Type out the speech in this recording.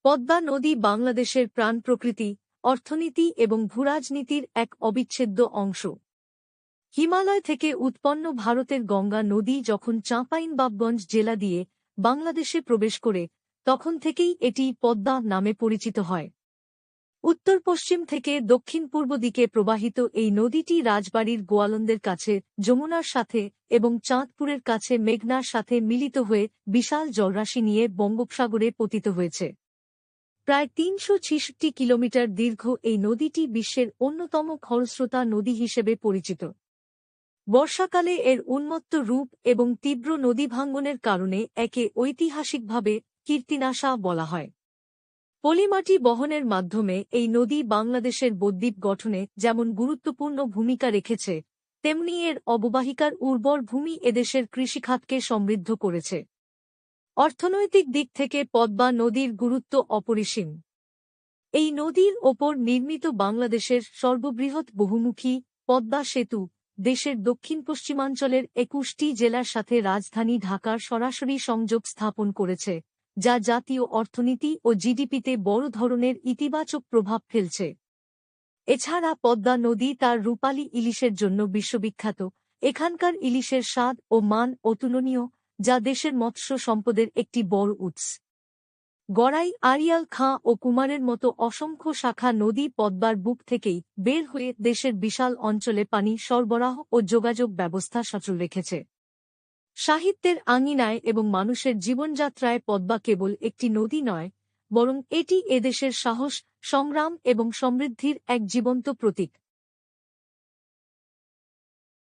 পদ্মা নদী বাংলাদেশের প্রাণ প্রকৃতি, অর্থনীতি এবং ভূরাজনীতির এক অবিচ্ছেদ্য অংশ। হিমালয় থেকে উৎপন্ন ভারতের গঙ্গা নদী যখন চাঁপাইনবাবগঞ্জ জেলা দিয়ে বাংলাদেশে প্রবেশ করে, তখন থেকেই এটি পদ্মা নামে পরিচিত হয়। উত্তর-পশ্চিম থেকে দক্ষিণ-পূর্ব দিকে প্রবাহিত এই নদীটি রাজবাড়ির গোয়ালন্দের কাছে যমুনার সাথে এবং চাঁদপুরের কাছে মেঘনার সাথে মিলিত হয়ে বিশাল জলরাশি নিয়ে বঙ্গোপসাগরে পতিত হয়েছে। প্রায় ৩৬৬ কিলোমিটার দীর্ঘ এই নদীটি বিশ্বের অন্যতম খরস্রোতা নদী হিসেবে পরিচিত। বর্ষাকালে এর উন্মত্ত রূপ এবং তীব্র নদীভাঙ্গনের কারণে একে ঐতিহাসিকভাবে কীর্তিনাশা বলা হয়। পলিমাটি বহনের মাধ্যমে এই নদী বাংলাদেশের বদ্বীপ গঠনে যেমন গুরুত্বপূর্ণ ভূমিকা রেখেছে, তেমনি এর অববাহিকার উর্বর ভূমি এদেশের কৃষিখাতকে সমৃদ্ধ করেছে। অর্থনৈতিক দিক থেকে পদ্মা নদীর গুরুত্ব অপরিসীম। এই নদীর ওপর নির্মিত বাংলাদেশের সর্ববৃহৎ বহুমুখী পদ্মা সেতু দেশের দক্ষিণ-পশ্চিমাঞ্চলের ২১টি জেলার সাথে রাজধানী ঢাকার সরাসরি সংযোগ স্থাপন করেছে, যা জাতীয় অর্থনীতি ও জিডিপিতে বড় ধরনের ইতিবাচক প্রভাব ফেলছে। এছাড়া পদ্মা নদী তার রূপালী ইলিশের জন্য বিশ্ববিখ্যাত। এখানকার ইলিশের স্বাদ ও মান অতুলনীয়, যা দেশের মৎস্য সম্পদের একটি বড় উৎস। গড়াই, আড়িয়াল খাঁ ও কুমারের মতো অসংখ্য শাখা নদী পদ্মার বুক থেকেই বের হয়ে দেশের বিশাল অঞ্চলে পানি সরবরাহ ও যোগাযোগ ব্যবস্থা সচল রেখেছে। সাহিত্যের আঙিনায় এবং মানুষের জীবনযাত্রায় পদ্মা কেবল একটি নদী নয়, বরং এটি এদেশের সাহস, সংগ্রাম এবং সমৃদ্ধির এক জীবন্ত প্রতীক।